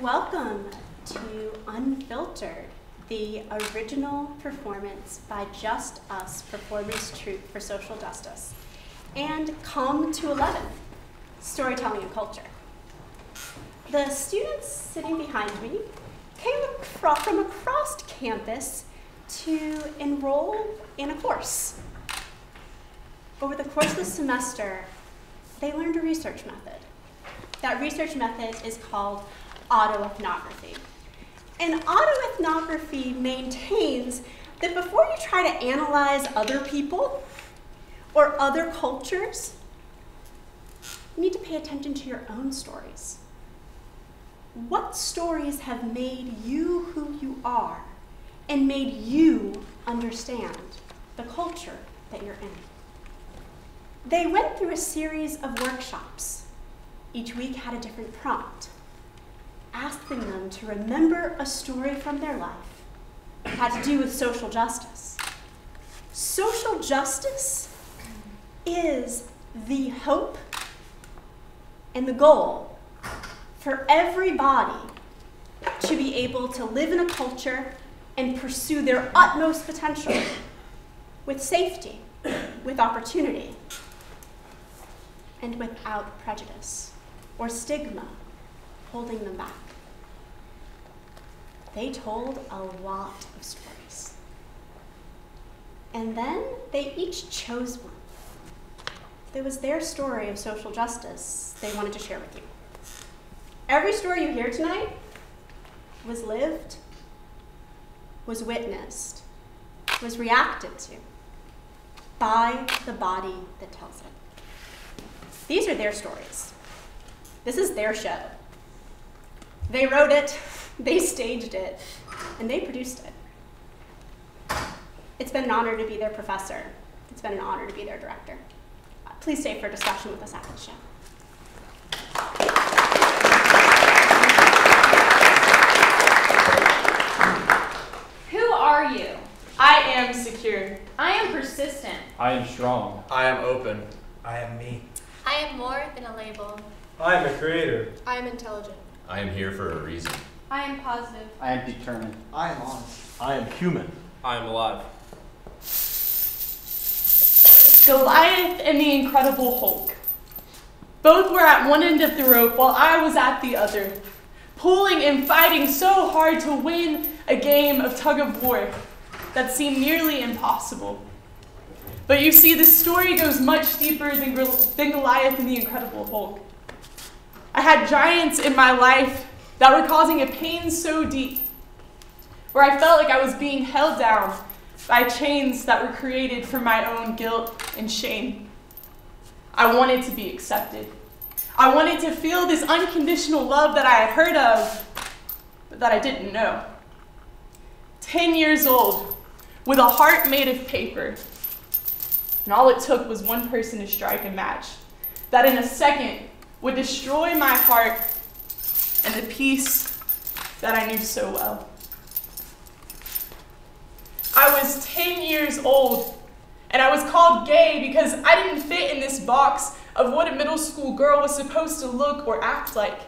Welcome to Unfiltered, the original performance by Just Us Performance Troupe for social justice, and Come to 11, storytelling and culture. The students sitting behind me came from across campus to enroll in a course. Over the course of the semester, they learned a research method. That research method is called autoethnography. And autoethnography maintains that before you try to analyze other people or other cultures, you need to pay attention to your own stories. What stories have made you who you are and made you understand the culture that you're in? They went through a series of workshops. Each week had a different prompt, asking them to remember a story from their life that had to do with social justice. Social justice is the hope and the goal for everybody to be able to live in a culture and pursue their utmost potential with safety, with opportunity, and without prejudice or stigma holding them back. They told a lot of stories. And then they each chose one. It was their story of social justice they wanted to share with you. Every story you hear tonight was lived, was witnessed, was reacted to by the body that tells it. These are their stories. This is their show. They wrote it, they staged it, and they produced it. It's been an honor to be their professor. It's been an honor to be their director. Please stay for a discussion with us after the show. Who are you? I am secure. I am persistent. I am strong. I am open. I am me. I am more than a label. I am a creator. I am intelligent. I am here for a reason. I am positive. I am determined. I am honest. I am human. I am alive. Goliath and the Incredible Hulk. Both were at one end of the rope while I was at the other, pulling and fighting so hard to win a game of tug of war that seemed nearly impossible. But you see, the story goes much deeper than Goliath and the Incredible Hulk. I had giants in my life that were causing a pain so deep, where I felt like I was being held down by chains that were created from my own guilt and shame. I wanted to be accepted. I wanted to feel this unconditional love that I had heard of, but that I didn't know. 10 years old, with a heart made of paper, and all it took was one person to strike a match that in a second would destroy my heart and the peace that I knew so well. I was 10 years old, and I was called gay because I didn't fit in this box of what a middle school girl was supposed to look or act like.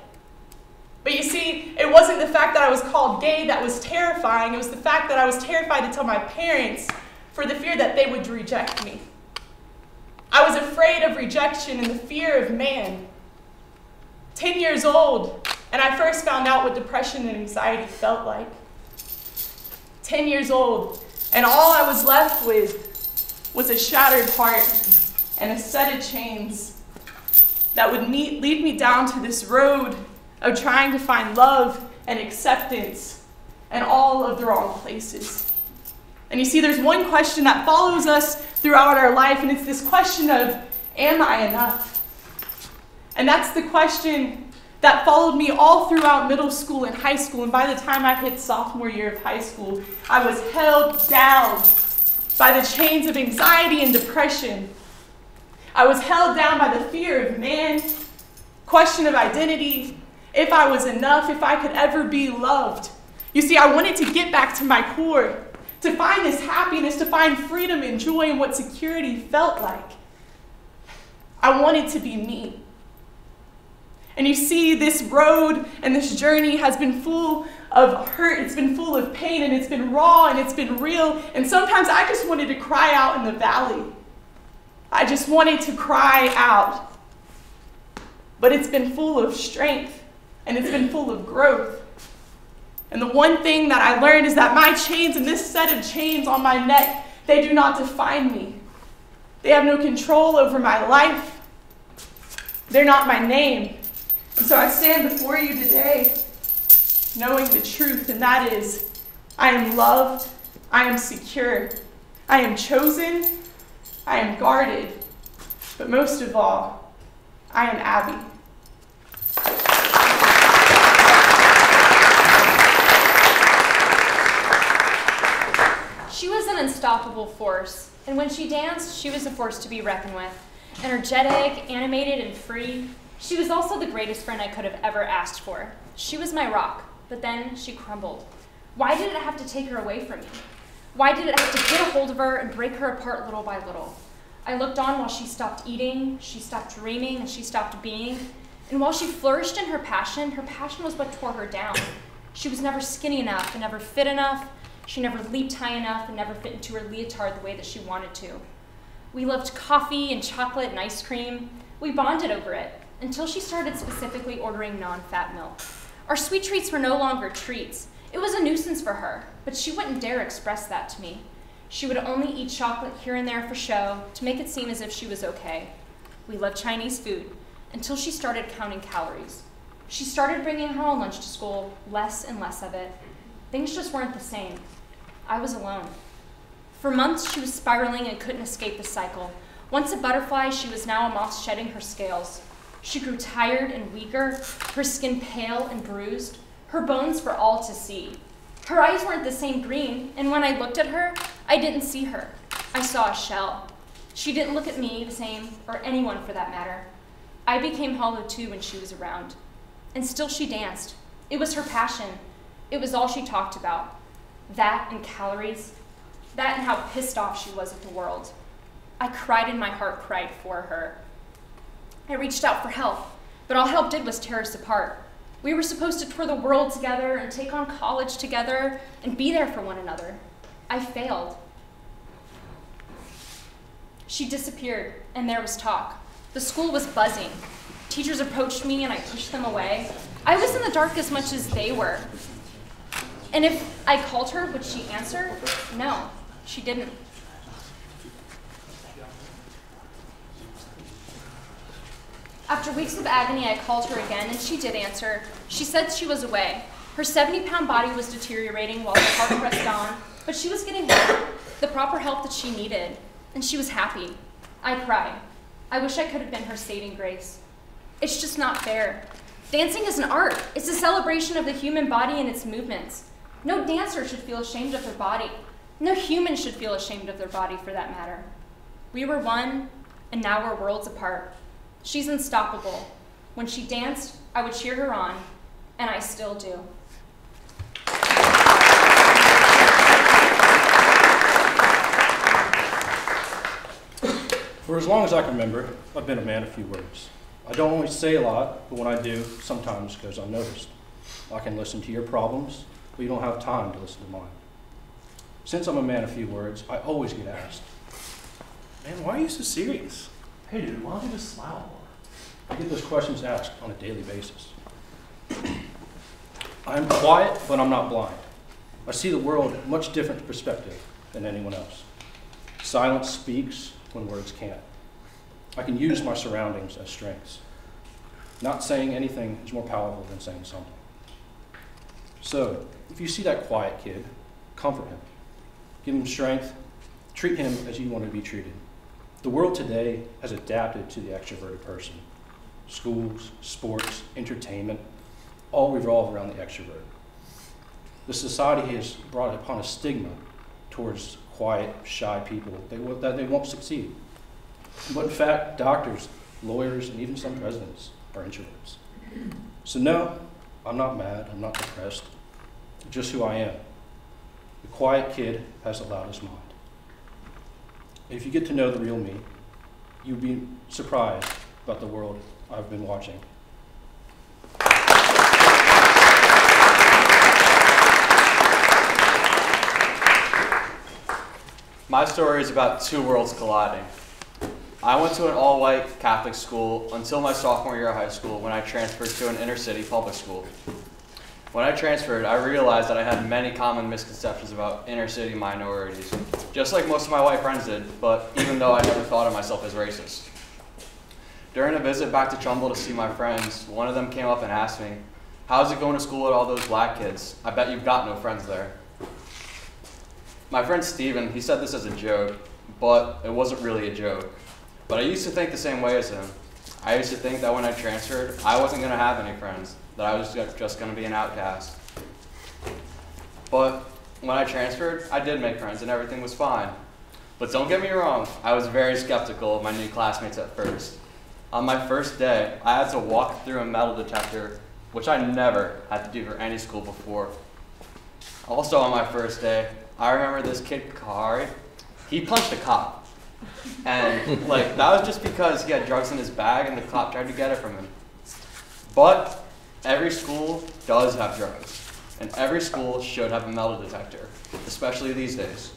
But you see, it wasn't the fact that I was called gay that was terrifying. It was the fact that I was terrified to tell my parents for the fear that they would reject me. I was afraid of rejection and the fear of man. 10 years old, and I first found out what depression and anxiety felt like. 10 years old, and all I was left with was a shattered heart and a set of chains that would lead me down to this road of trying to find love and acceptance in all of the wrong places. And you see, there's one question that follows us throughout our life, and it's this question of, am I enough? And that's the question that followed me all throughout middle school and high school. And by the time I hit sophomore year of high school, I was held down by the chains of anxiety and depression. I was held down by the fear of man, question of identity, if I was enough, if I could ever be loved. You see, I wanted to get back to my core, to find this happiness, to find freedom and joy in what security felt like. I wanted to be me. And you see, this road and this journey has been full of hurt, it's been full of pain, and it's been raw, and it's been real. And sometimes I just wanted to cry out in the valley. I just wanted to cry out. But it's been full of strength, and it's been full of growth. And the one thing that I learned is that my chains and this set of chains on my neck, they do not define me. They have no control over my life. They're not my name. And so I stand before you today knowing the truth, and that is, I am loved, I am secure, I am chosen, I am guarded, but most of all, I am Abby. She was an unstoppable force, and when she danced, she was a force to be reckoned with. Energetic, animated, and free, she was also the greatest friend I could have ever asked for. She was my rock, but then she crumbled. Why did it have to take her away from me? Why did it have to get a hold of her and break her apart little by little? I looked on while she stopped eating, she stopped dreaming, and she stopped being. And while she flourished in her passion was what tore her down. She was never skinny enough and never fit enough. She never leaped high enough and never fit into her leotard the way that she wanted to. We loved coffee and chocolate and ice cream. We bonded over it until she started specifically ordering non-fat milk. Our sweet treats were no longer treats. It was a nuisance for her, but she wouldn't dare express that to me. She would only eat chocolate here and there for show to make it seem as if she was okay. We loved Chinese food until she started counting calories. She started bringing her own lunch to school, less and less of it. Things just weren't the same. I was alone. For months, she was spiraling and couldn't escape the cycle. Once a butterfly, she was now a moth shedding her scales. She grew tired and weaker, her skin pale and bruised. Her bones were all to see. Her eyes weren't the same green, and when I looked at her, I didn't see her. I saw a shell. She didn't look at me the same, or anyone for that matter. I became hollow too when she was around. And still she danced. It was her passion. It was all she talked about. That and calories. That and how pissed off she was at the world. I cried and my heart cried for her. I reached out for help, but all help did was tear us apart. We were supposed to tour the world together and take on college together and be there for one another. I failed. She disappeared, and there was talk. The school was buzzing. Teachers approached me and I pushed them away. I was in the dark as much as they were. And if I called her, would she answer? No, she didn't. After weeks of agony, I called her again, and she did answer. She said she was away. Her 70-pound body was deteriorating while her heart pressed on, but she was getting help, the proper help that she needed, and she was happy. I cried. I wish I could have been her saving grace. It's just not fair. Dancing is an art. It's a celebration of the human body and its movements. No dancer should feel ashamed of their body. No human should feel ashamed of their body, for that matter. We were one, and now we're worlds apart. She's unstoppable. When she danced, I would cheer her on, and I still do. For as long as I can remember, I've been a man of few words. I don't always say a lot, but when I do, sometimes goes unnoticed. I can listen to your problems, but you don't have time to listen to mine. Since I'm a man of few words, I always get asked, Man, why are you so serious? Hey dude, why don't you just smile more? I get those questions asked on a daily basis. I'm quiet, but I'm not blind. I see the world in a much different perspective than anyone else. Silence speaks when words can't. I can use my surroundings as strengths. Not saying anything is more powerful than saying something. So, if you see that quiet kid, comfort him. Give him strength. Treat him as you want to be treated. The world today has adapted to the extroverted person. Schools, sports, entertainment, all revolve around the extrovert. The society has brought upon a stigma towards quiet, shy people that they won't succeed. But in fact, doctors, lawyers, and even some presidents are introverts. So no, I'm not mad, I'm not depressed, just who I am. The quiet kid has the loudest mind. If you get to know the real me, you'll be surprised about the world I've been watching. My story is about two worlds colliding. I went to an all-white Catholic school until my sophomore year of high school when I transferred to an inner-city public school. When I transferred, I realized that I had many common misconceptions about inner-city minorities, just like most of my white friends did, but even though I never thought of myself as racist. During a visit back to Trumbull to see my friends, one of them came up and asked me, "How's it going to school with all those black kids? I bet you've got no friends there." My friend Steven, he said this as a joke, but it wasn't really a joke. But I used to think the same way as him. I used to think that when I transferred, I wasn't going to have any friends, that I was just going to be an outcast. But when I transferred, I did make friends and everything was fine. But don't get me wrong, I was very skeptical of my new classmates at first. On my first day, I had to walk through a metal detector, which I never had to do for any school before. Also on my first day, I remember this kid, Kahari, he punched a cop. And that was just because he had drugs in his bag and the cop tried to get it from him. But every school does have drugs, and every school should have a metal detector, especially these days.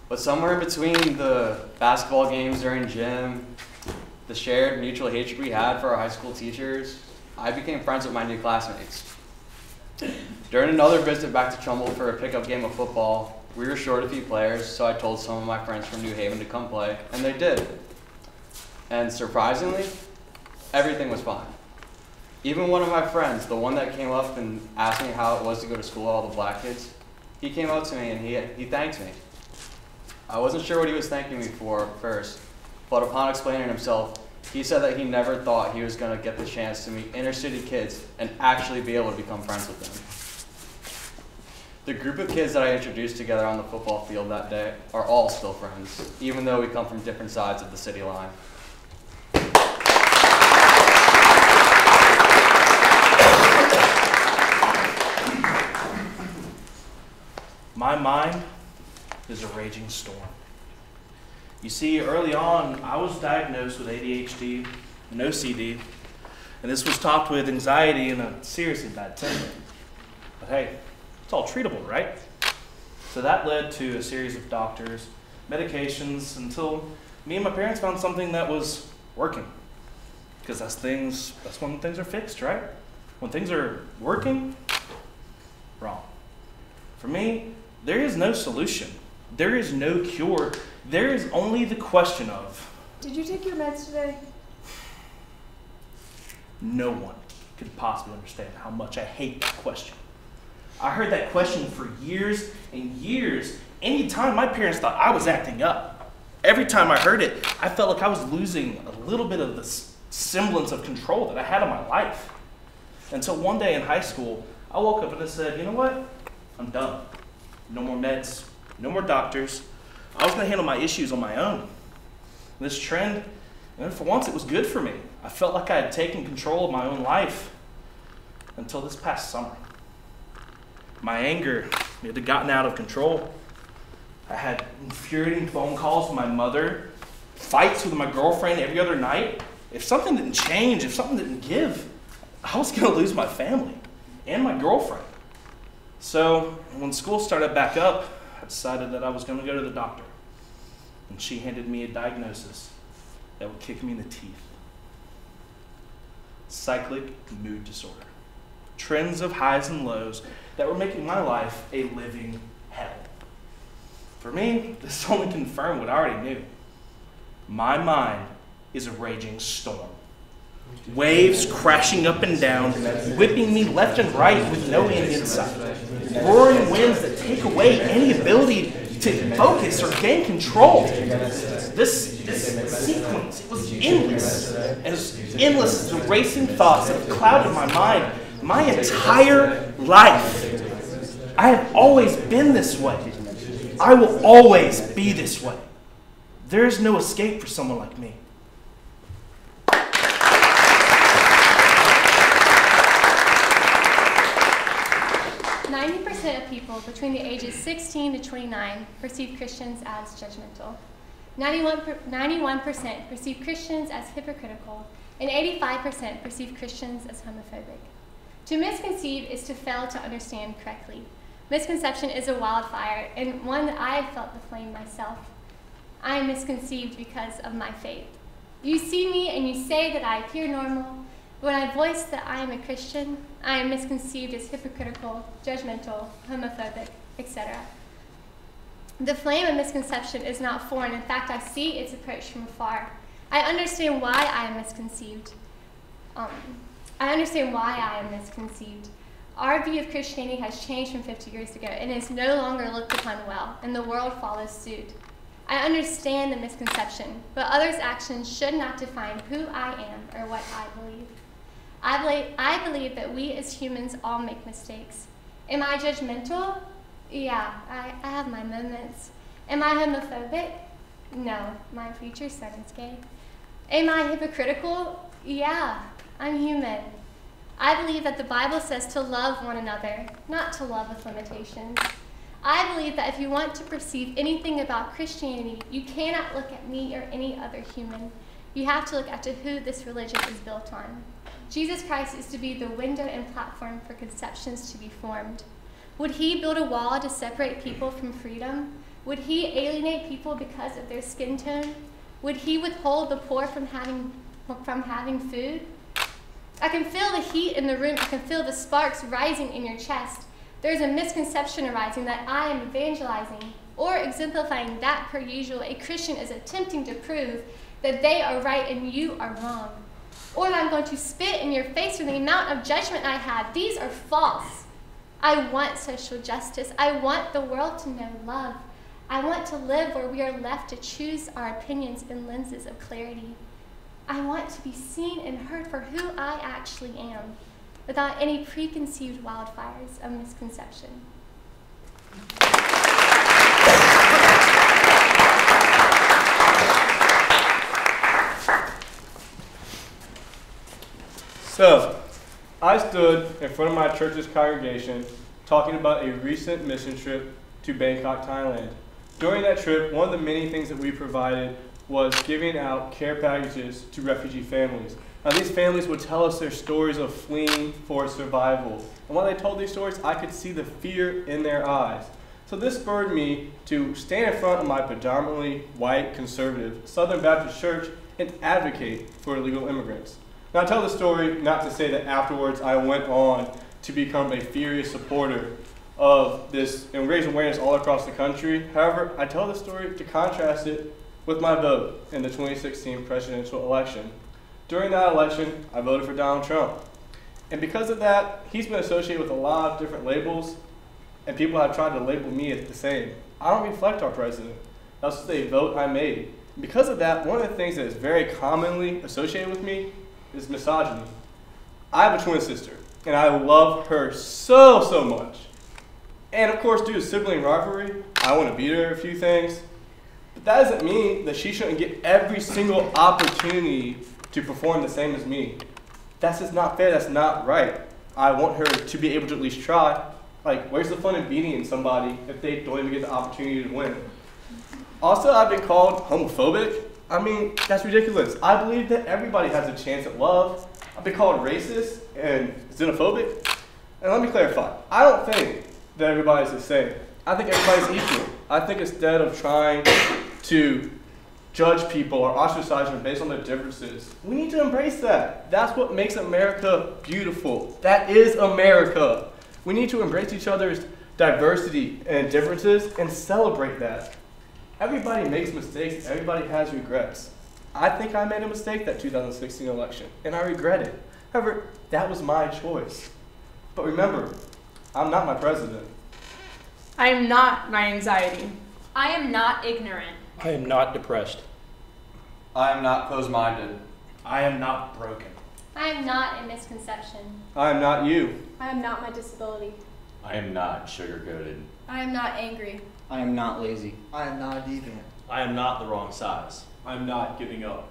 But somewhere in between the basketball games during gym, the shared mutual hatred we had for our high school teachers, I became friends with my new classmates. During another visit back to Trumbull for a pickup game of football, we were short a few players, so I told some of my friends from New Haven to come play, and they did. And surprisingly, everything was fine. Even one of my friends, the one that came up and asked me how it was to go to school with all the black kids, he came up to me and he thanked me. I wasn't sure what he was thanking me for at first, but upon explaining himself, he said that he never thought he was going to get the chance to meet inner city kids and actually be able to become friends with them. The group of kids that I introduced together on the football field that day are all still friends, even though we come from different sides of the city line. My mind is a raging storm. You see, early on, I was diagnosed with ADHD and OCD, and this was topped with anxiety and a seriously bad temper. But hey, it's all treatable, right? So that led to a series of doctors, medications, until me and my parents found something that was working. Because that's when things are fixed, right? When things are working, wrong. For me, there is no solution. There is no cure. There is only the question of, did you take your meds today? No one could possibly understand how much I hate that question. I heard that question for years and years. Anytime my parents thought I was acting up, every time I heard it, I felt like I was losing a little bit of the semblance of control that I had on my life. Until one day in high school, I woke up and I said, you know what? I'm done. No more meds, no more doctors. I was going to handle my issues on my own. This trend, for once, it was good for me. I felt like I had taken control of my own life until this past summer. My anger, it had gotten out of control. I had infuriating phone calls with my mother, fights with my girlfriend every other night. If something didn't change, if something didn't give, I was going to lose my family and my girlfriend. So when school started back up, I decided that I was going to go to the doctor. And she handed me a diagnosis that would kick me in the teeth. Cyclic mood disorder. Trends of highs and lows that were making my life a living hell. For me, this only confirmed what I already knew. My mind is a raging storm. Waves crashing up and down, whipping me left and right with no end in sight. Roaring winds that take away any ability to focus or gain control. This sequence, it was endless. As endless as the racing thoughts that have clouded my mind my entire life. I have always been this way. I will always be this way. There is no escape for someone like me. 90% of people between the ages 16 to 29 perceive Christians as judgmental. 91% perceive Christians as hypocritical, and 85% perceive Christians as homophobic. To misconceive is to fail to understand correctly. Misconception is a wildfire, and one that I have felt the flame myself. I am misconceived because of my faith. You see me and you say that I appear normal. When I voice that I am a Christian, I am misconceived as hypocritical, judgmental, homophobic, etc. The flame of misconception is not foreign. In fact, I see its approach from afar. I understand why I am misconceived. Our view of Christianity has changed from 50 years ago and is no longer looked upon well, and the world follows suit. I understand the misconception, but others' actions should not define who I am or what I believe. I believe that we as humans all make mistakes. Am I judgmental? Yeah, I have my moments. Am I homophobic? No, my future son is gay. Am I hypocritical? Yeah, I'm human. I believe that the Bible says to love one another, not to love with limitations. I believe that if you want to perceive anything about Christianity, you cannot look at me or any other human. You have to look at who this religion is built on. Jesus Christ is to be the window and platform for conceptions to be formed. Would he build a wall to separate people from freedom? Would he alienate people because of their skin tone? Would he withhold the poor from having food? I can feel the heat in the room. I can feel the sparks rising in your chest. There's a misconception arising that I am evangelizing or exemplifying that, per usual, a Christian is attempting to prove that they are right and you are wrong. Or that I'm going to spit in your face for the amount of judgment I have. These are false. I want social justice. I want the world to know love. I want to live where we are left to choose our opinions in lenses of clarity. I want to be seen and heard for who I actually am, without any preconceived wildfires of misconception. So, I stood in front of my church's congregation talking about a recent mission trip to Bangkok, Thailand. During that trip, one of the many things that we provided was giving out care packages to refugee families. Now, these families would tell us their stories of fleeing for survival. And while they told these stories, I could see the fear in their eyes. So this spurred me to stand in front of my predominantly white, conservative Southern Baptist church and advocate for illegal immigrants. Now, I tell the story not to say that afterwards I went on to become a furious supporter of this and raise awareness all across the country. However, I tell the story to contrast it with my vote in the 2016 presidential election. During that election, I voted for Donald Trump. And because of that, he's been associated with a lot of different labels, and people have tried to label me as the same. I don't reflect our president. That's just a vote I made. Because of that, one of the things that is very commonly associated with me is misogyny. I have a twin sister, and I love her so much. And of course, due to sibling rivalry, I want to beat her at a few things. But that doesn't mean that she shouldn't get every single opportunity to perform the same as me. That's just not fair, that's not right. I want her to be able to at least try. Like, where's the fun in beating somebody if they don't even get the opportunity to win? Also, I've been called homophobic. I mean, that's ridiculous. I believe that everybody has a chance at love. I've been called racist and xenophobic. And let me clarify, I don't think that everybody's the same. I think everybody's equal. I think instead of trying to judge people or ostracize them based on their differences, we need to embrace that. That's what makes America beautiful. That is America. We need to embrace each other's diversity and differences and celebrate that. Everybody makes mistakes. Everybody has regrets. I think I made a mistake that 2016 election, and I regret it. However, that was my choice. But remember, I'm not my president. I am not my anxiety. I am not ignorant. I am not depressed. I am not closed-minded. I am not broken. I am not a misconception. I am not you. I am not my disability. I am not sugar-coated. I am not angry. I am not lazy. I am not a deviant. I am not the wrong size. I'm not giving up.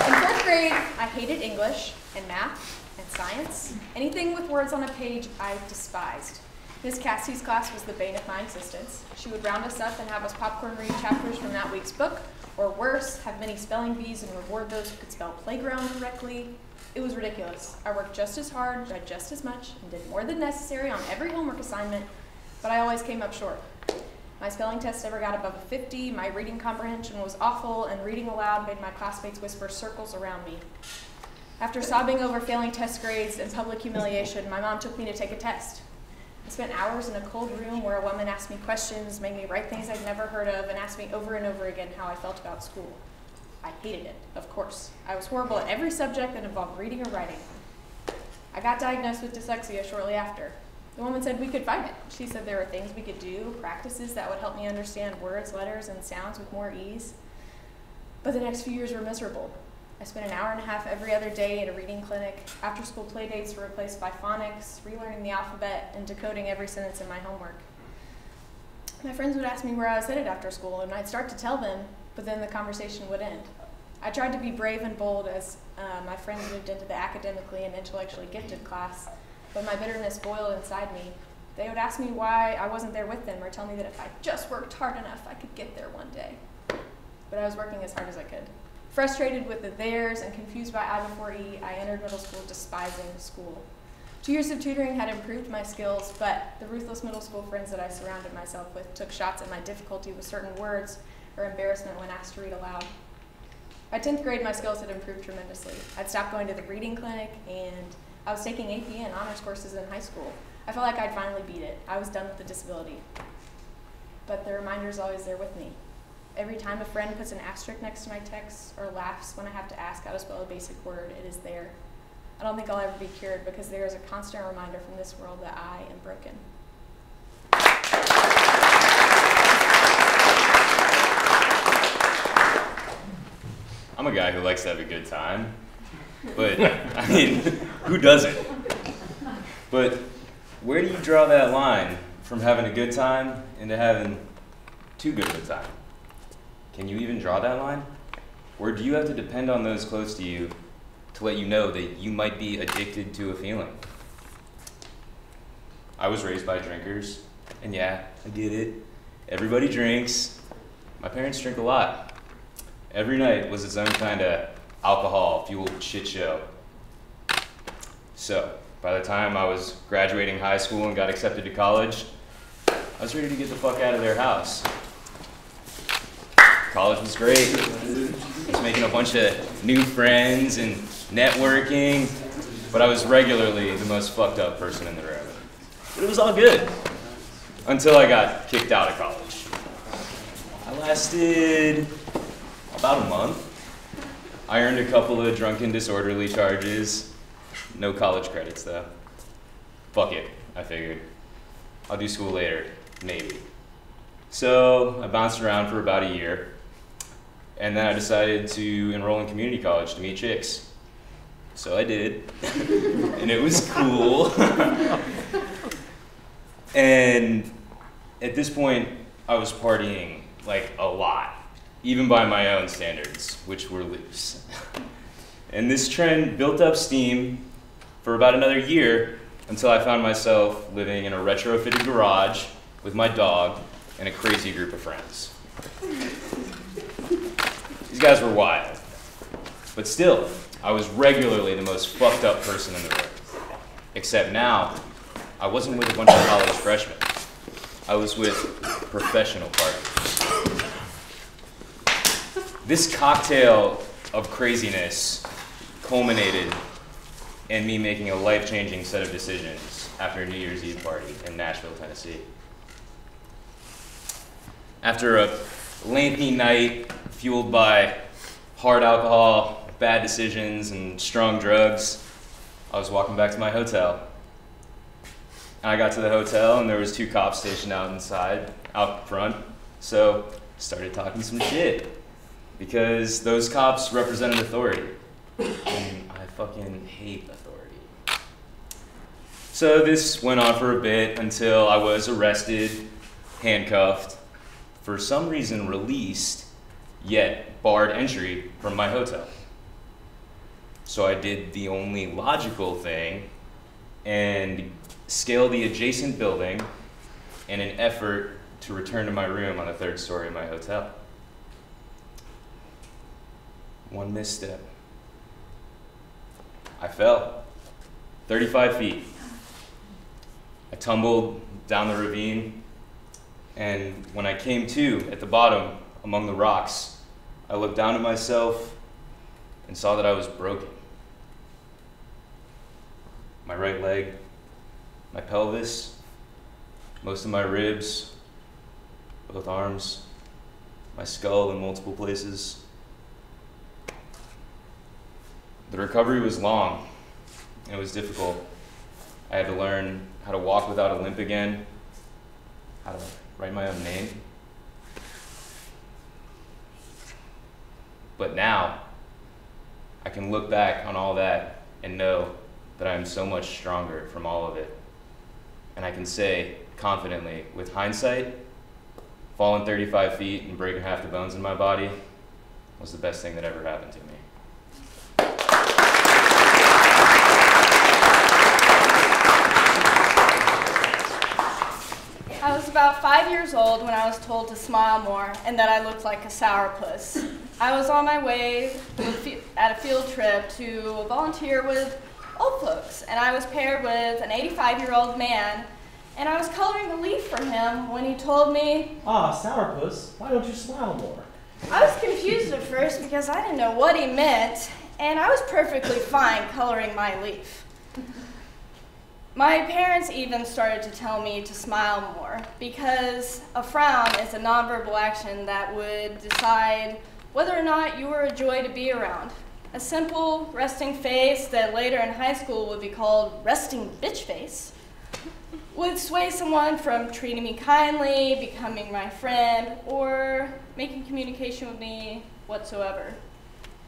In fourth grade, I hated English and math and science. Anything with words on a page, I despised. Miss Cassie's class was the bane of my existence. She would round us up and have us popcorn read chapters from that week's book, or worse, have many spelling bees and reward those who could spell playground correctly. It was ridiculous. I worked just as hard, read just as much, and did more than necessary on every homework assignment, but I always came up short. My spelling test never got above a 50, my reading comprehension was awful, and reading aloud made my classmates whisper circles around me. After sobbing over failing test grades and public humiliation, my mom took me to take a test. I spent hours in a cold room where a woman asked me questions, made me write things I'd never heard of, and asked me over and over again how I felt about school. I hated it, of course. I was horrible at every subject that involved reading or writing. I got diagnosed with dyslexia shortly after. The woman said we could fight it. She said there were things we could do, practices that would help me understand words, letters, and sounds with more ease. But the next few years were miserable. I spent an hour and a half every other day at a reading clinic. After-school play dates were replaced by phonics, relearning the alphabet, and decoding every sentence in my homework. My friends would ask me where I was headed after school, and I'd start to tell them, but then the conversation would end. I tried to be brave and bold as my friends moved into the academically and intellectually gifted class, but my bitterness boiled inside me. They would ask me why I wasn't there with them, or tell me that if I just worked hard enough, I could get there one day. But I was working as hard as I could. Frustrated with the theirs and confused by I before E, I entered middle school despising school. 2 years of tutoring had improved my skills, but the ruthless middle school friends that I surrounded myself with took shots at my difficulty with certain words or embarrassment when asked to read aloud. By 10th grade, my skills had improved tremendously. I'd stopped going to the reading clinic, and I was taking AP and honors courses in high school. I felt like I'd finally beat it. I was done with the disability. But the reminder's always there with me. Every time a friend puts an asterisk next to my text or laughs when I have to ask how to spell a basic word, it is there. I don't think I'll ever be cured because there is a constant reminder from this world that I am broken. I'm a guy who likes to have a good time, but I mean, who doesn't? But where do you draw that line from having a good time into having too good of a time? Can you even draw that line? Or do you have to depend on those close to you to let you know that you might be addicted to a feeling? I was raised by drinkers, and yeah, I get it. Everybody drinks. My parents drink a lot. Every night was its own kind of alcohol-fueled shit show. So, by the time I was graduating high school and got accepted to college, I was ready to get the fuck out of their house. College was great. I was making a bunch of new friends and networking, but I was regularly the most fucked up person in the room. But it was all good, until I got kicked out of college. I lasted about a month. I earned a couple of drunken disorderly charges. No college credits though. Fuck it, I figured. I'll do school later, maybe. So I bounced around for about a year. And then I decided to enroll in community college to meet chicks. So I did, and it was cool. And at this point, I was partying like a lot, even by my own standards, which were loose. And this trend built up steam for about another year until I found myself living in a retrofitted garage with my dog and a crazy group of friends. These guys were wild, but still, I was regularly the most fucked up person in the room. Except now, I wasn't with a bunch of college freshmen. I was with professional parties. This cocktail of craziness culminated in me making a life-changing set of decisions after a New Year's Eve party in Nashville, Tennessee. After a lengthy night fueled by hard alcohol, bad decisions, and strong drugs, I was walking back to my hotel. I got to the hotel and there was 2 cops stationed out front, so I started talking some shit because those cops represented authority, and I fucking hate authority. So this went on for a bit until I was arrested, handcuffed, for some reason released, yet barred entry from my hotel. So I did the only logical thing and scaled the adjacent building in an effort to return to my room on the 3rd story of my hotel. One misstep. I fell 35 feet. I tumbled down the ravine, and when I came to at the bottom among the rocks, I looked down at myself and saw that I was broken. My right leg, my pelvis, most of my ribs, both arms, my skull in multiple places. The recovery was long. It was difficult. I had to learn how to walk without a limp again, how to write my own name. But now, I can look back on all that and know that I am so much stronger from all of it. And I can say confidently, with hindsight, falling 35 feet and breaking half the bones in my body was the best thing that ever happened to me. I was about 5 years old when I was told to smile more and that I looked like a sourpuss. I was on my way at a field trip to volunteer with old folks, and I was paired with an 85-year-old man, and I was coloring a leaf for him when he told me, "Ah, sourpuss, why don't you smile more?" I was confused at first because I didn't know what he meant, and I was perfectly fine coloring my leaf. My parents even started to tell me to smile more because a frown is a nonverbal action that would decide whether or not you were a joy to be around. A simple resting face that later in high school would be called resting bitch face would sway someone from treating me kindly, becoming my friend, or making communication with me whatsoever.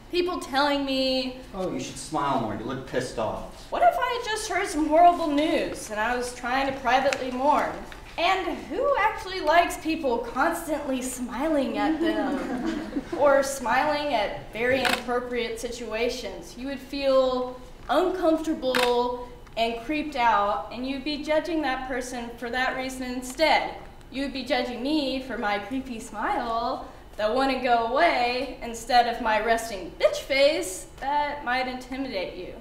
People telling me, "Oh, you should smile more, you look pissed off." What if I had just heard some horrible news and I was trying to privately mourn? And who actually likes people constantly smiling at them or smiling at very inappropriate situations? You would feel uncomfortable and creeped out, and you'd be judging that person for that reason instead. You'd be judging me for my creepy smile that wouldn't go away instead of my resting bitch face that might intimidate you.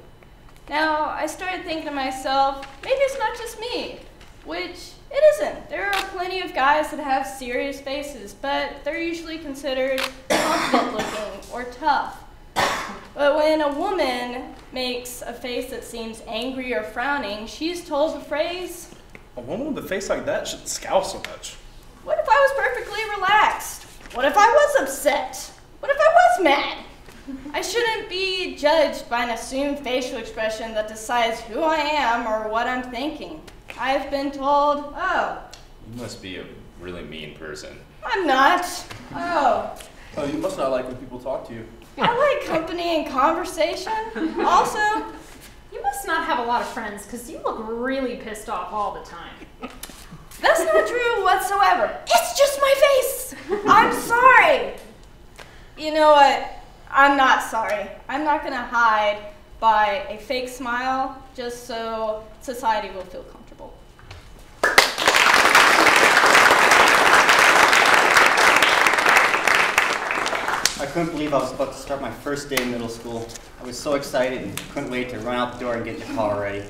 Now, I started thinking to myself, maybe it's not just me, which it isn't. There are plenty of guys that have serious faces, but they're usually considered confident looking or tough. But when a woman makes a face that seems angry or frowning, she's told the phrase, "A woman with a face like that shouldn't scowl so much." what if I was perfectly relaxed? What if I was upset? What if I was mad? I shouldn't be judged by an assumed facial expression that decides who I am or what I'm thinking. I've been told, oh. You must be a really mean person. I'm not. Oh. Oh, you must not like when people talk to you. I like company and conversation. Also, You must not have a lot of friends, because you look really pissed off all the time. that's not true whatsoever. It's just my face. I'm sorry. You know what? I'm not sorry. I'm not going to hide by a fake smile just so society will feel comfortable. I couldn't believe I was about to start my first day in middle school. I was so excited and couldn't wait to run out the door and get in the car already.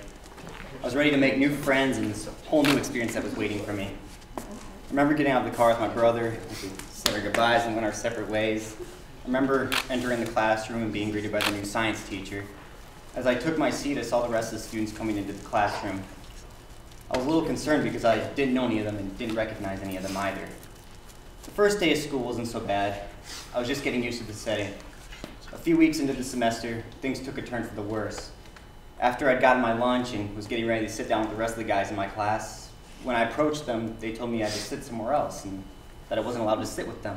I was ready to make new friends and this whole new experience that was waiting for me. I remember getting out of the car with my brother. We said our goodbyes and went our separate ways. I remember entering the classroom and being greeted by the new science teacher. As I took my seat, I saw the rest of the students coming into the classroom. I was a little concerned because I didn't know any of them and didn't recognize any of them either. The first day of school wasn't so bad. I was just getting used to the setting. A few weeks into the semester, things took a turn for the worse. After I'd gotten my lunch and was getting ready to sit down with the rest of the guys in my class, when I approached them, they told me I had to sit somewhere else and that I wasn't allowed to sit with them.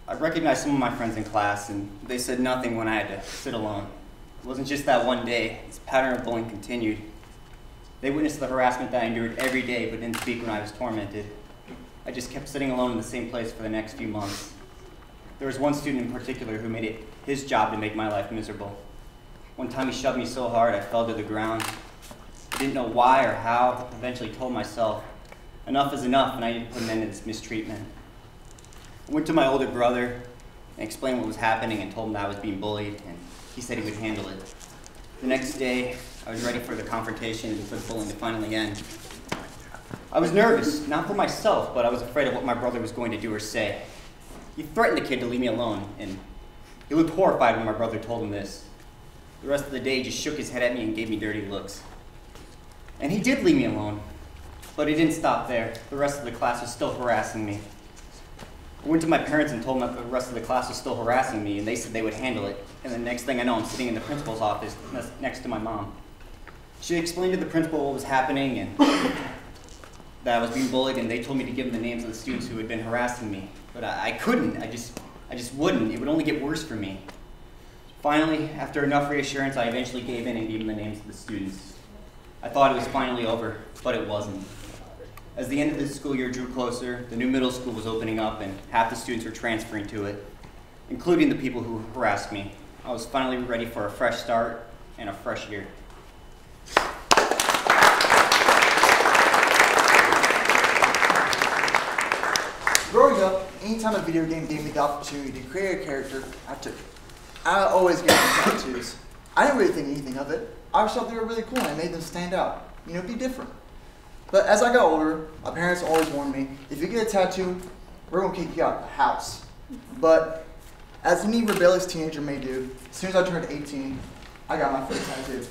I recognized some of my friends in class, and they said nothing when I had to sit alone. It wasn't just that one day. This pattern of bullying continued. They witnessed the harassment that I endured every day, but didn't speak when I was tormented. I just kept sitting alone in the same place for the next few months. There was one student in particular who made it his job to make my life miserable. One time he shoved me so hard I fell to the ground. I didn't know why or how. I eventually told myself, enough is enough, and I needed to put an end to this mistreatment. I went to my older brother. and explained what was happening and told him that I was being bullied, and he said he would handle it. The next day, I was ready for the confrontation and for the bullying to finally end. I was nervous, not for myself, but I was afraid of what my brother was going to do or say. He threatened the kid to leave me alone, and he looked horrified when my brother told him this. The rest of the day, he just shook his head at me and gave me dirty looks. And he did leave me alone, but he didn't stop there. The rest of the class was still harassing me. I went to my parents and told them that the rest of the class was still harassing me, and they said they would handle it. And the next thing I know, I'm sitting in the principal's office next to my mom. She explained to the principal what was happening and that I was being bullied, and they told me to give them the names of the students who had been harassing me. But I couldn't. I just wouldn't. It would only get worse for me. Finally, after enough reassurance, I eventually gave in and gave them the names of the students. I thought it was finally over, but it wasn't. As the end of the school year drew closer, the new middle school was opening up and half the students were transferring to it, including the people who harassed me. I was finally ready for a fresh start and a fresh year. Growing up, anytime a video game gave me the opportunity to create a character, I took it. I always gave them tattoos. I didn't really think anything of it. I just thought they were really cool and I made them stand out. You know, be different. But as I got older, my parents always warned me, if you get a tattoo, we're going to kick you out of the house. But as any rebellious teenager may do, as soon as I turned 18, I got my first tattoo.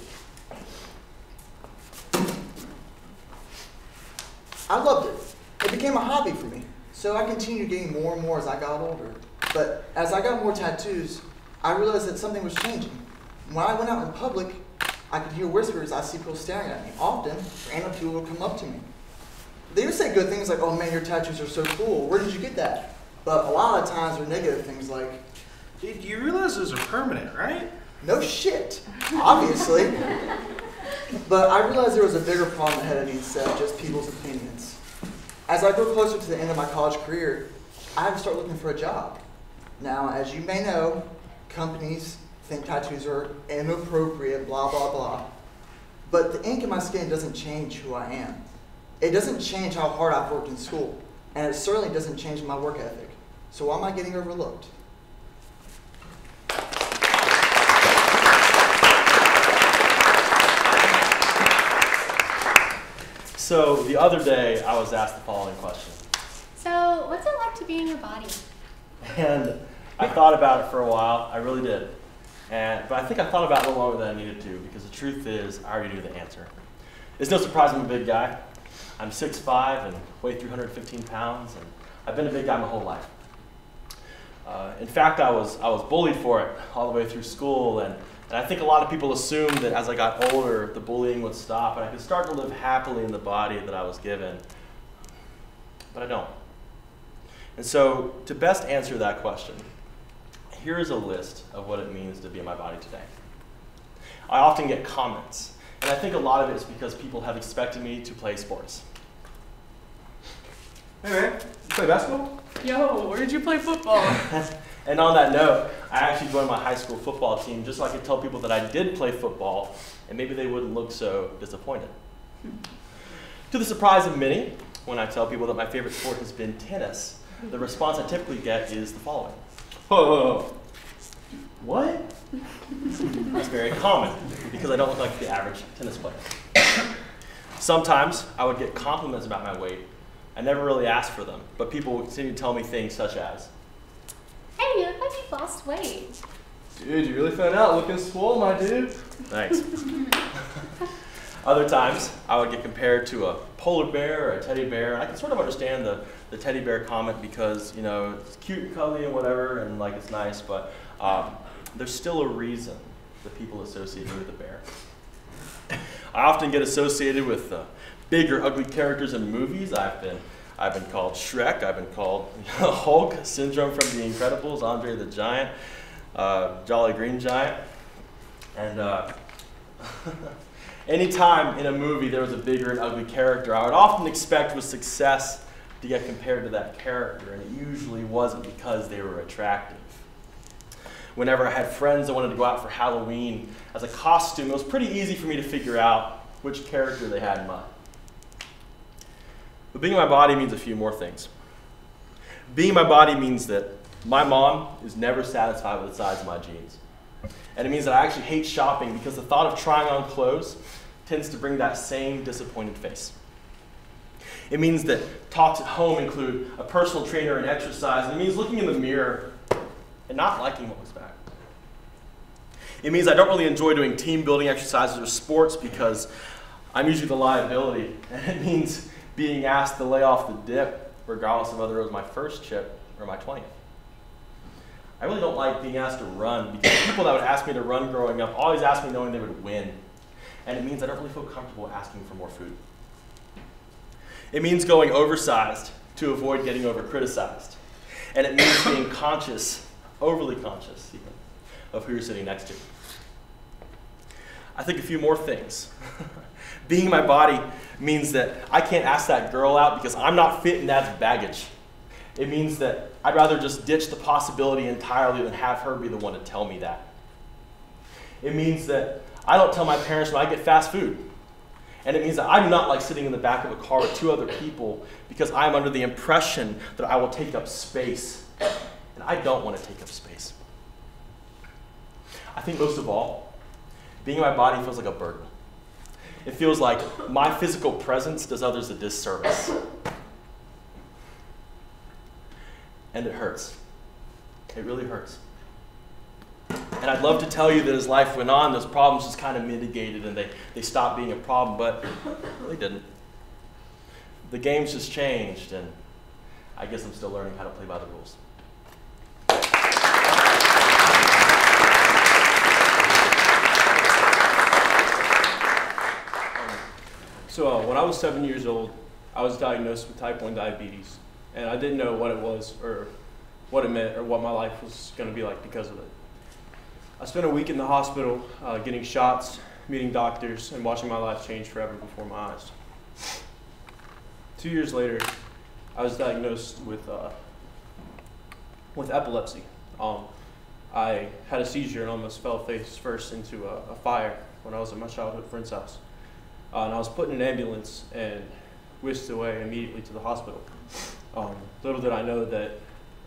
I loved it. It became a hobby for me. So I continued getting more and more as I got older. But as I got more tattoos, I realized that something was changing. When I went out in public, I could hear whispers. I see people staring at me. Often, random people would come up to me. They would say good things like, "Oh man, your tattoos are so cool. Where did you get that?" But a lot of times, they're negative things like, Dude, you realize those are permanent, right? "No shit," obviously. But I realized there was a bigger problem ahead of me instead of just people's opinions. As I grew closer to the end of my college career, I had to start looking for a job. Now, as you may know, companies think tattoos are inappropriate, blah, blah, blah. But the ink in my skin doesn't change who I am. It doesn't change how hard I've worked in school. And it certainly doesn't change my work ethic. So why am I getting overlooked? So the other day, I was asked the following question. So, what's it like to be in your body? And I thought about it for a while. I really did. But I think I thought about it a little longer than I needed to, because the truth is, I already knew the answer. It's no surprise I'm a big guy. I'm 6'5" and weigh 315 pounds, and I've been a big guy my whole life. In fact, I was bullied for it all the way through school, and I think a lot of people assumed that as I got older, the bullying would stop, and I could start to live happily in the body that I was given. But I don't. And so, to best answer that question, here is a list of what it means to be in my body today. I often get comments, and I think a lot of it is because people have expected me to play sports. Hey man, you play basketball? Yo, where did you play football? And on that note, I actually joined my high school football team just so I could tell people that I did play football, and maybe they wouldn't look so disappointed. To the surprise of many, when I tell people that my favorite sport has been tennis, the response I typically get is the following. Whoa. What? That's very common, because I don't look like the average tennis player. Sometimes I would get compliments about my weight. I never really asked for them, but people would continue to tell me things such as, Hey, you look like you've lost weight. Dude, you really found out looking swole, my dude. Thanks. Other times, I would get compared to a polar bear or a teddy bear, and I can sort of understand the teddy bear comment because, you know, it's cute and cuddly and whatever, and like it's nice, but there's still a reason that people associate me with a bear. I often get associated with big or ugly characters in movies. I've been called Shrek. I've been called Hulk, Syndrome from The Incredibles, Andre the Giant, Jolly Green Giant, and anytime in a movie there was a bigger and ugly character, I would often expect with success to get compared to that character, and it usually wasn't because they were attractive. Whenever I had friends that wanted to go out for Halloween as a costume, it was pretty easy for me to figure out which character they had in mind. But being in my body means a few more things. Being in my body means that My mom is never satisfied with the size of my jeans. And it means that I actually hate shopping because the thought of trying on clothes tends to bring that same disappointed face. It means that talks at home include a personal trainer and exercise, and it means looking in the mirror and not liking what was back. It means I don't really enjoy doing team building exercises or sports because I'm usually the liability, and it means being asked to lay off the dip regardless of whether it was my first chip or my 20th. I really don't like being asked to run because people that would ask me to run growing up always asked me knowing they would win. And it means I don't really feel comfortable asking for more food. It means going oversized to avoid getting over-criticized. And it means being conscious, overly conscious even, of who you're sitting next to. I think a few more things. Being in my body means that I can't ask that girl out because I'm not fit and that's baggage. It means that I'd rather just ditch the possibility entirely than have her be the one to tell me that. It means that I don't tell my parents when I get fast food. And it means that I do not like sitting in the back of a car with two other people because I'm under the impression that I will take up space. And I don't want to take up space. I think most of all, being in my body feels like a burden. It feels like my physical presence does others a disservice. And it hurts. It really hurts. And I'd love to tell you that as life went on, those problems just kind of mitigated and they stopped being a problem, but they didn't. The game's just changed, and I guess I'm still learning how to play by the rules. So when I was 7 years old, I was diagnosed with type 1 diabetes. And I didn't know what it was or what it meant or what my life was going to be like because of it. I spent a week in the hospital getting shots, meeting doctors, and watching my life change forever before my eyes. 2 years later, I was diagnosed with epilepsy. I had a seizure and almost fell face first into a fire when I was at my childhood friend's house. And I was put in an ambulance and whisked away immediately to the hospital. Little did I know that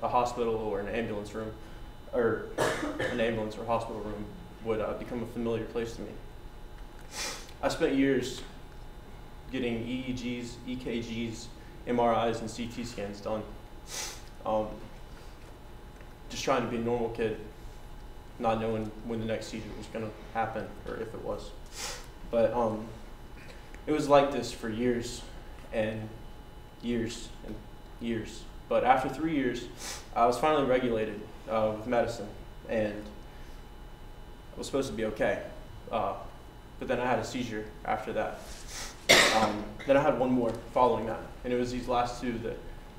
a hospital or an ambulance room, or an ambulance or hospital room would become a familiar place to me. I spent years getting EEGs, EKGs, MRIs, and CT scans done. Just trying to be a normal kid, not knowing when the next seizure was going to happen or if it was. But it was like this for years and years and years. But after 3 years, I was finally regulated with medicine, and I was supposed to be okay. But then I had a seizure after that. Then I had one more following that, and it was these last two that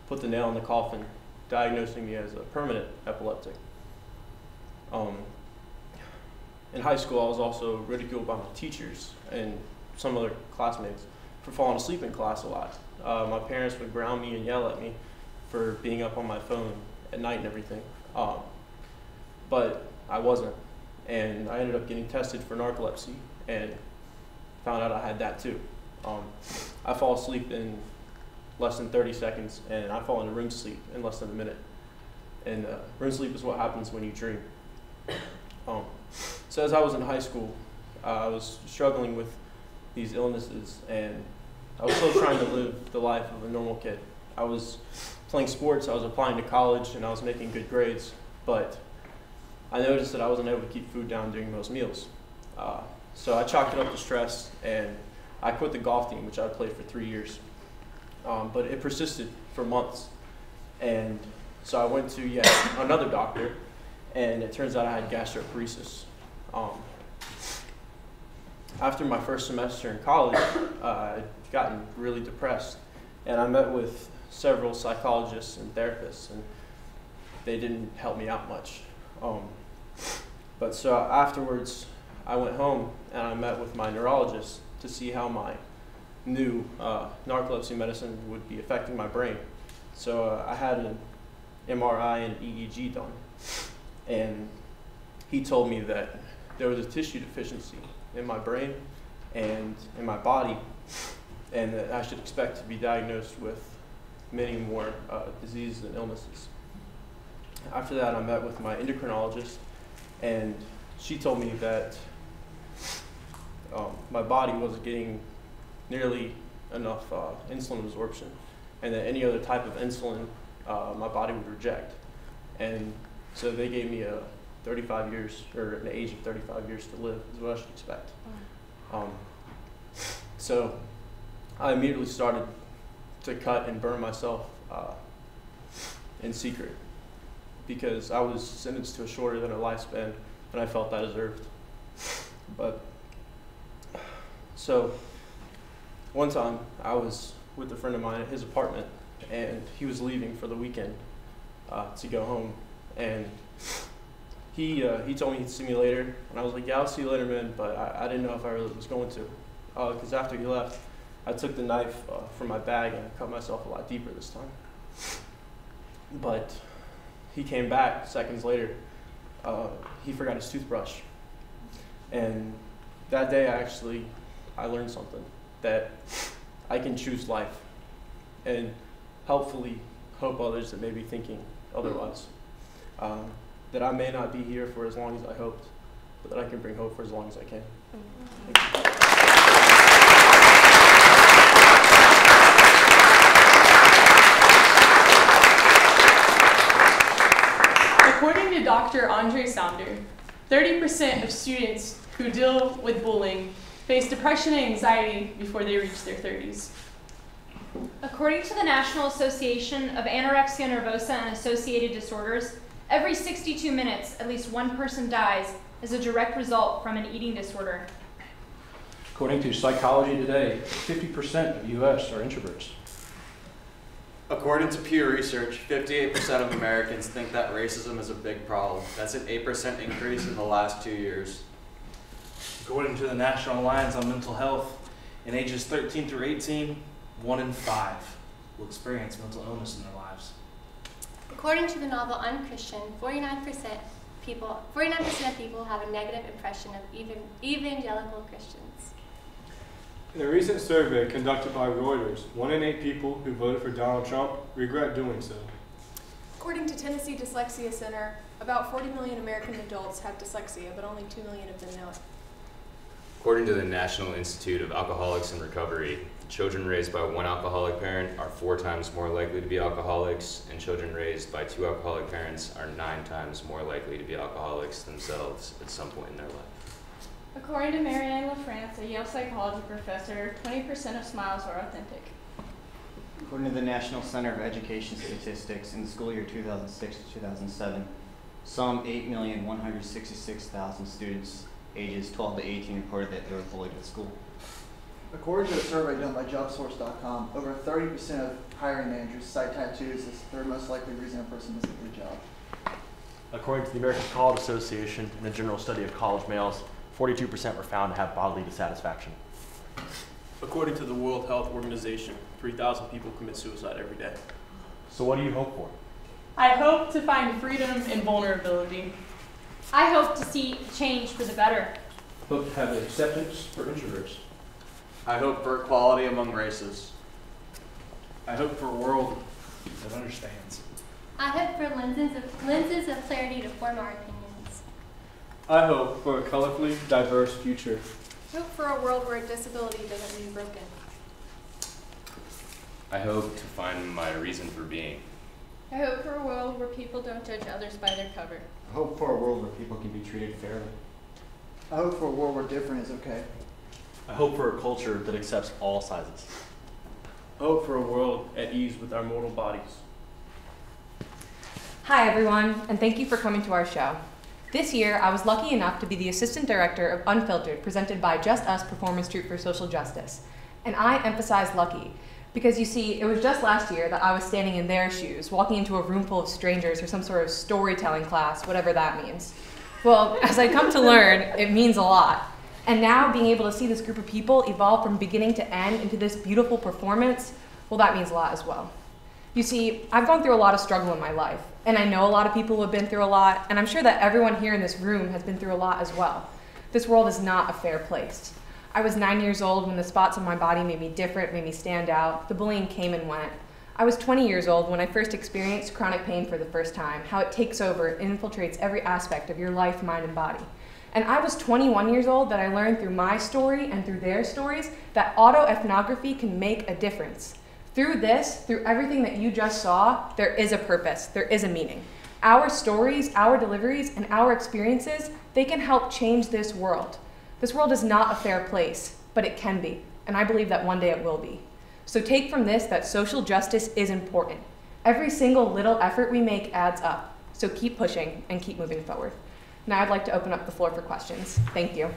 put the nail in the coffin, diagnosing me as a permanent epileptic. In high school, I was also ridiculed by my teachers and some other classmates for falling asleep in class a lot. My parents would ground me and yell at me for being up on my phone at night and everything. But I wasn't, and I ended up getting tested for narcolepsy and found out I had that too. I fall asleep in less than 30 seconds, and I fall into REM sleep in less than a minute. And REM sleep is what happens when you dream. So as I was in high school, I was struggling with these illnesses, and I was still trying to live the life of a normal kid. I was playing sports, I was applying to college, and I was making good grades, but I noticed that I wasn't able to keep food down during most meals. So I chalked it up to stress, and I quit the golf team, which I played for 3 years. But it persisted for months. And so I went to yet another doctor, and it turns out I had gastroparesis. After my first semester in college, I'd gotten really depressed, and I met with several psychologists and therapists, and they didn't help me out much. But so afterwards, I went home and I met with my neurologist to see how my new narcolepsy medicine would be affecting my brain. So I had an MRI and EEG done, and he told me that there was a tissue deficiency in my brain and in my body, and that I should expect to be diagnosed with many more diseases and illnesses. After that, I met with my endocrinologist, and she told me that my body wasn't getting nearly enough insulin absorption, and that any other type of insulin my body would reject. And so they gave me an age of 35 years to live, is what I should expect. So I immediately started to cut and burn myself in secret, because I was sentenced to a shorter than a lifespan, and I felt I deserved. So one time I was with a friend of mine at his apartment, and he was leaving for the weekend to go home, and he told me he'd see me later, and I was like, yeah, I'll see you later, man, but I didn't know if I really was going to, because after he left, I took the knife from my bag and I cut myself a lot deeper this time. But he came back seconds later. He forgot his toothbrush, and that day I learned something, that I can choose life, and hopefully hope others that may be thinking otherwise. That I may not be here for as long as I hoped, but that I can bring hope for as long as I can. Thank you. According to Dr. Andre Saunder, 30% of students who deal with bullying face depression and anxiety before they reach their 30s. According to the National Association of Anorexia Nervosa and Associated Disorders, every 62 minutes, at least one person dies as a direct result from an eating disorder. According to Psychology Today, 50% of U.S. are introverts. According to Pew Research, 58% of Americans think that racism is a big problem. That's an 8% increase in the last 2 years. According to the National Alliance on Mental Health, in ages 13 through 18, 1 in 5 will experience mental illness in their lives. According to the novel Unchristian, 49% of people have a negative impression of evangelical Christians. In a recent survey conducted by Reuters, 1 in 8 people who voted for Donald Trump regret doing so. According to Tennessee Dyslexia Center, about 40 million American adults have dyslexia, but only 2 million of them know it. According to the National Institute of Alcoholics and Recovery, children raised by one alcoholic parent are 4 times more likely to be alcoholics, and children raised by 2 alcoholic parents are 9 times more likely to be alcoholics themselves at some point in their life. According to Marianne LaFrance, a Yale psychology professor, 20% of smiles are authentic. According to the National Center of Education Statistics, in the school year 2006 to 2007, some 8,166,000 students ages 12 to 18 reported that they were bullied at school. According to a survey done by JobSource.com, over 30% of hiring managers cite tattoos as the third most likely reason a person doesn't get a job. According to the American College Association and a general study of college males, 42% were found to have bodily dissatisfaction. According to the World Health Organization, 3,000 people commit suicide every day. So what do you hope for? I hope to find freedom and vulnerability. I hope to see change for the better. Hope to have acceptance for introverts. I hope for equality among races. I hope for a world that understands. I hope for lenses of clarity to form our opinions. I hope for a colorfully diverse future. Hope for a world where disability doesn't mean broken. I hope to find my reason for being. I hope for a world where people don't judge others by their cover. I hope for a world where people can be treated fairly. I hope for a world where different is okay. I hope for a culture that accepts all sizes. I hope for a world at ease with our mortal bodies. Hi everyone, and thank you for coming to our show. This year, I was lucky enough to be the assistant director of Unfiltered, presented by Just Us Performance Troupe for Social Justice. And I emphasize lucky, because you see, it was just last year that I was standing in their shoes, walking into a room full of strangers for some sort of storytelling class, whatever that means. Well, as I come to learn, it means a lot. And now being able to see this group of people evolve from beginning to end into this beautiful performance, well, that means a lot as well. You see, I've gone through a lot of struggle in my life, and I know a lot of people who have been through a lot, and I'm sure that everyone here in this room has been through a lot as well. This world is not a fair place. I was 9 years old when the spots on my body made me different, made me stand out. The bullying came and went. I was 20 years old when I first experienced chronic pain for the first time, how it takes over and infiltrates every aspect of your life, mind, and body. And I was 21 years old that I learned through my story and through their stories that autoethnography can make a difference. Through this, through everything that you just saw, there is a purpose, there is a meaning. Our stories, our deliveries, and our experiences, they can help change this world. This world is not a fair place, but it can be, and I believe that one day it will be. So take from this that social justice is important. Every single little effort we make adds up, so keep pushing and keep moving forward. Now I'd like to open up the floor for questions. Thank you.